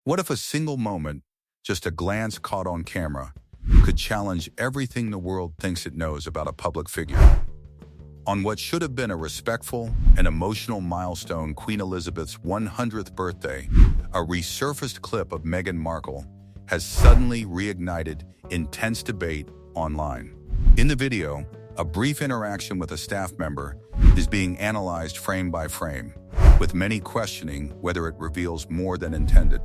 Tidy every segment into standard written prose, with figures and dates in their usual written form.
What if a single moment, just a glance caught on camera, could challenge everything the world thinks it knows about a public figure? On what should have been a respectful and emotional milestone, Queen Elizabeth's 100th birthday, a resurfaced clip of Meghan Markle has suddenly reignited intense debate online. In the video, a brief interaction with a staff member is being analyzed frame by frame, with many questioning whether it reveals more than intended.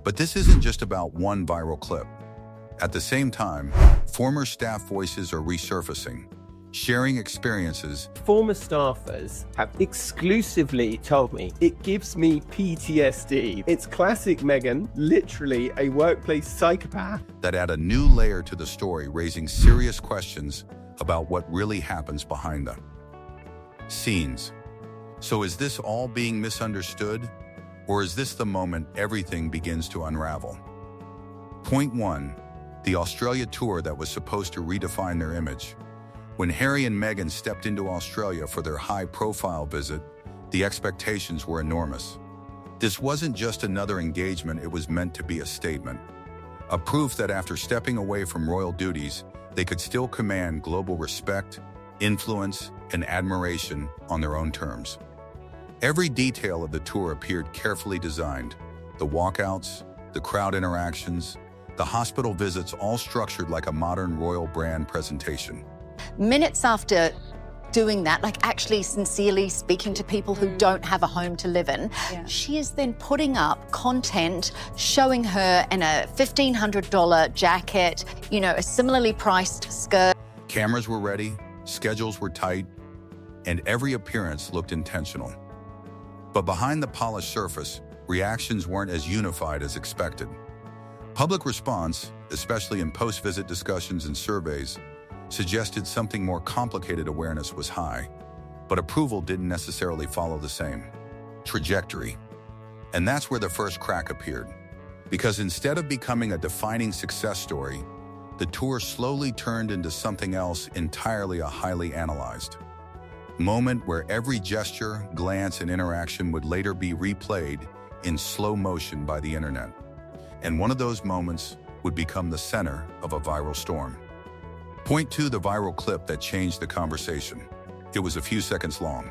But this isn't just about one viral clip. At the same time, former staff voices are resurfacing, sharing experiences. Former staffers have exclusively told me it gives me PTSD. It's classic Meghan, literally a workplace psychopath. That add a new layer to the story, raising serious questions about what really happens behind the scenes. So is this all being misunderstood? Or is this the moment everything begins to unravel? Point 1. The Australia tour that was supposed to redefine their image. When Harry and Meghan stepped into Australia for their high-profile visit, the expectations were enormous. This wasn't just another engagement, it was meant to be a statement. A proof that after stepping away from royal duties, they could still command global respect, influence, and admiration on their own terms. Every detail of the tour appeared carefully designed. The walkouts, the crowd interactions, the hospital visits, all structured like a modern royal brand presentation. Minutes after doing that, like actually sincerely speaking to people who don't have a home to live in, she is then putting up content showing her in a $1,500 jacket, a similarly priced skirt. Cameras were ready, schedules were tight, and every appearance looked intentional. But behind the polished surface, reactions weren't as unified as expected. Public response, especially in post-visit discussions and surveys, suggested something more complicated. Awareness was high, but approval didn't necessarily follow the same trajectory. And that's where the first crack appeared. Because instead of becoming a defining success story, the tour slowly turned into something else entirely, a highly analyzed moment where every gesture, glance, and interaction would later be replayed in slow motion by the internet. And one of those moments would become the center of a viral storm. Point 2, the viral clip that changed the conversation. It was a few seconds long.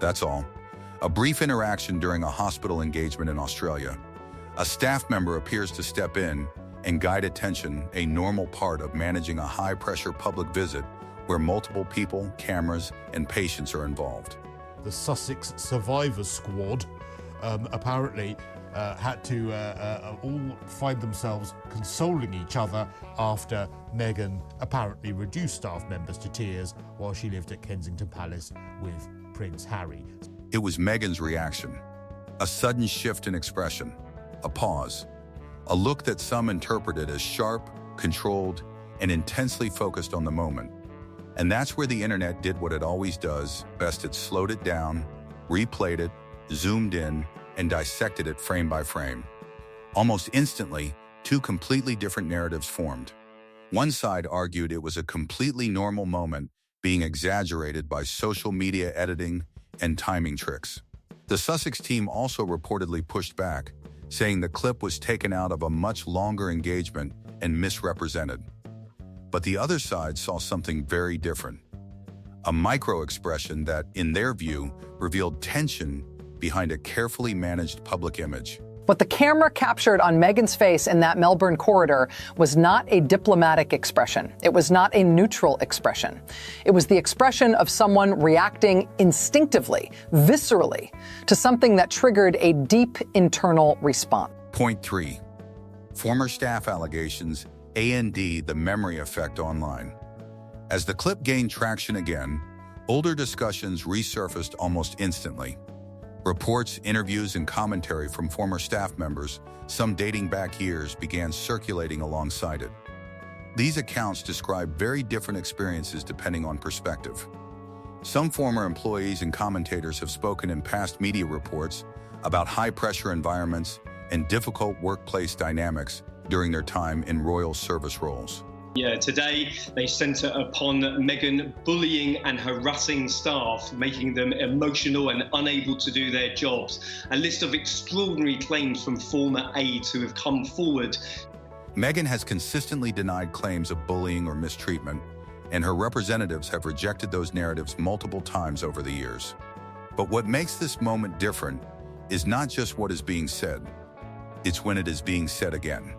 That's all. A brief interaction during a hospital engagement in Australia. A staff member appears to step in and guide attention, a normal part of managing a high-pressure public visit where multiple people, cameras, and patients are involved. The Sussex Survivor Squad apparently had to all find themselves consoling each other after Meghan apparently reduced staff members to tears while she lived at Kensington Palace with Prince Harry. It was Meghan's reaction. A sudden shift in expression, a pause, a look that some interpreted as sharp, controlled, and intensely focused on the moment. And that's where the internet did what it always does best. It slowed it down, replayed it, zoomed in, and dissected it frame by frame. Almost instantly, two completely different narratives formed. One side argued it was a completely normal moment being exaggerated by social media editing and timing tricks. The Sussex team also reportedly pushed back, saying the clip was taken out of a much longer engagement and misrepresented. But the other side saw something very different. A micro-expression that, in their view, revealed tension behind a carefully managed public image. What the camera captured on Meghan's face in that Melbourne corridor was not a diplomatic expression. It was not a neutral expression. It was the expression of someone reacting instinctively, viscerally, to something that triggered a deep internal response. Point 3. Former staff allegations, and the memory effect online. As the clip gained traction again, older discussions resurfaced almost instantly. Reports, interviews, and commentary from former staff members, some dating back years, began circulating alongside it. These accounts describe very different experiences depending on perspective. Some former employees and commentators have spoken in past media reports about high-pressure environments and difficult workplace dynamics during their time in royal service roles. Yeah, today they centre upon Meghan bullying and harassing staff, making them emotional and unable to do their jobs. A list of extraordinary claims from former aides who have come forward. Meghan has consistently denied claims of bullying or mistreatment, and her representatives have rejected those narratives multiple times over the years. But what makes this moment different is not just what is being said, it's when it is being said again.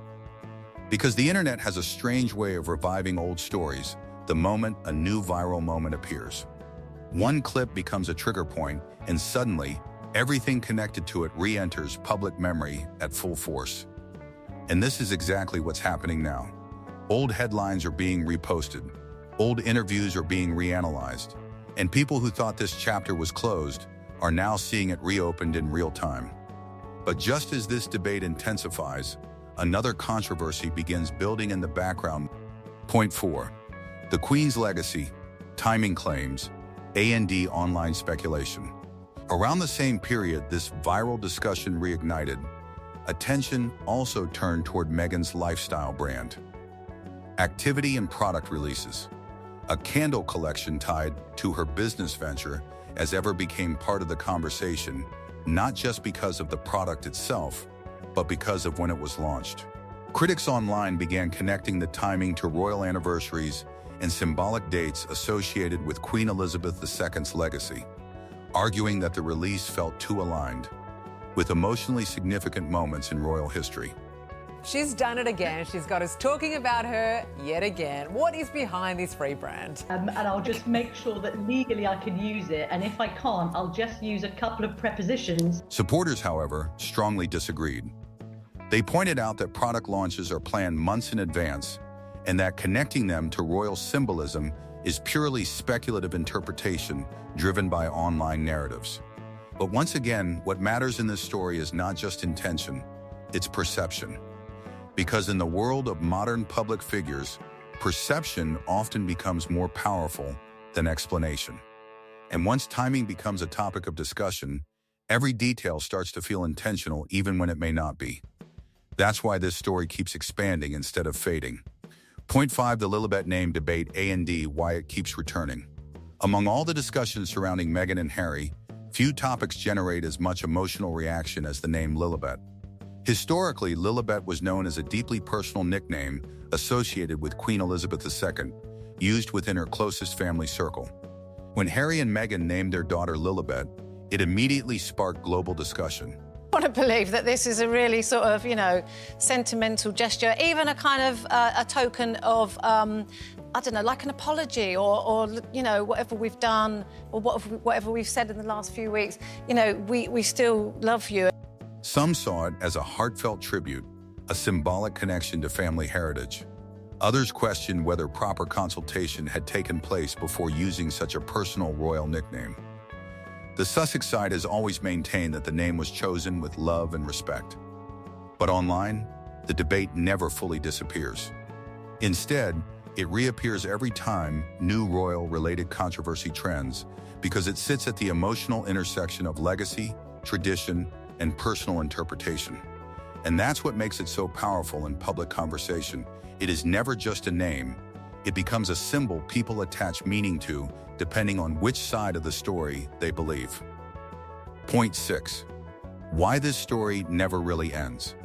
Because the internet has a strange way of reviving old stories the moment a new viral moment appears. One clip becomes a trigger point, and suddenly, everything connected to it re-enters public memory at full force. And this is exactly what's happening now. Old headlines are being reposted, old interviews are being reanalyzed, and people who thought this chapter was closed are now seeing it reopened in real time. But just as this debate intensifies, another controversy begins building in the background. Point 4. The Queen's legacy, timing claims, A&D online speculation. Around the same period this viral discussion reignited, attention also turned toward Meghan's lifestyle brand. Activity and product releases. A candle collection tied to her business venture as ever became part of the conversation, not just because of the product itself, but because of when it was launched. Critics online began connecting the timing to royal anniversaries and symbolic dates associated with Queen Elizabeth II's legacy, arguing that the release felt too aligned with emotionally significant moments in royal history. She's done it again. She's got us talking about her yet again. What is behind this rebrand? And I'll just make sure that legally I can use it, and if I can't, I'll just use a couple of prepositions. Supporters, however, strongly disagreed. They pointed out that product launches are planned months in advance, and that connecting them to royal symbolism is purely speculative interpretation driven by online narratives. But once again, what matters in this story is not just intention, it's perception. Because in the world of modern public figures, perception often becomes more powerful than explanation. And once timing becomes a topic of discussion, every detail starts to feel intentional even when it may not be. That's why this story keeps expanding instead of fading. Point 5, the Lilibet name debate, A&D, why it keeps returning. Among all the discussions surrounding Meghan and Harry, few topics generate as much emotional reaction as the name Lilibet. Historically, Lilibet was known as a deeply personal nickname associated with Queen Elizabeth II, used within her closest family circle. When Harry and Meghan named their daughter Lilibet, it immediately sparked global discussion. I want to believe that this is a really sort of, sentimental gesture, even a kind of a token of, I don't know, like an apology or whatever we've done or whatever we've said in the last few weeks. We still love you. Some saw it as a heartfelt tribute, a symbolic connection to family heritage. Others questioned whether proper consultation had taken place before using such a personal royal nickname. The Sussex side has always maintained that the name was chosen with love and respect. But online, the debate never fully disappears. Instead, it reappears every time new royal-related controversy trends because it sits at the emotional intersection of legacy, tradition, and personal interpretation. And that's what makes it so powerful in public conversation. It is never just a name. It becomes a symbol people attach meaning to, depending on which side of the story they believe. Point 6. Why this story never really ends.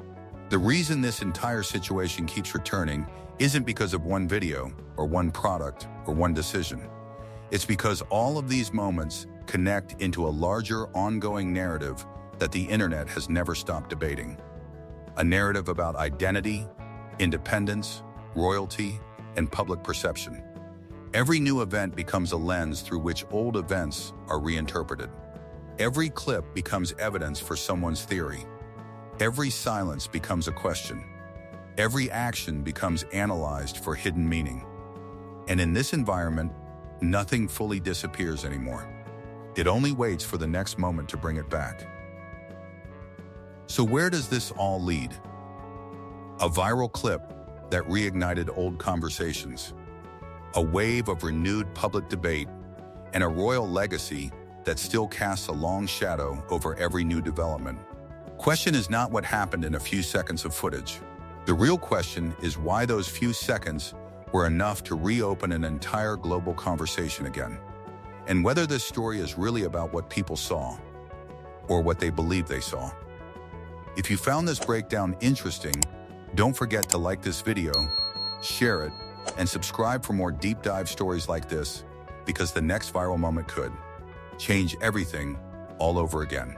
The reason this entire situation keeps returning isn't because of one video, or one product, or one decision. It's because all of these moments connect into a larger, ongoing narrative that the internet has never stopped debating. A narrative about identity, independence, royalty, and public perception. Every new event becomes a lens through which old events are reinterpreted. Every clip becomes evidence for someone's theory. Every silence becomes a question. Every action becomes analyzed for hidden meaning. And in this environment, nothing fully disappears anymore. It only waits for the next moment to bring it back. So where does this all lead? A viral clip that reignited old conversations, a wave of renewed public debate, and a royal legacy that still casts a long shadow over every new development. Question is not what happened in a few seconds of footage. The real question is why those few seconds were enough to reopen an entire global conversation again. And whether this story is really about what people saw or what they believe they saw. If you found this breakdown interesting, don't forget to like this video, share it, and subscribe for more deep dive stories like this, because the next viral moment could change everything all over again.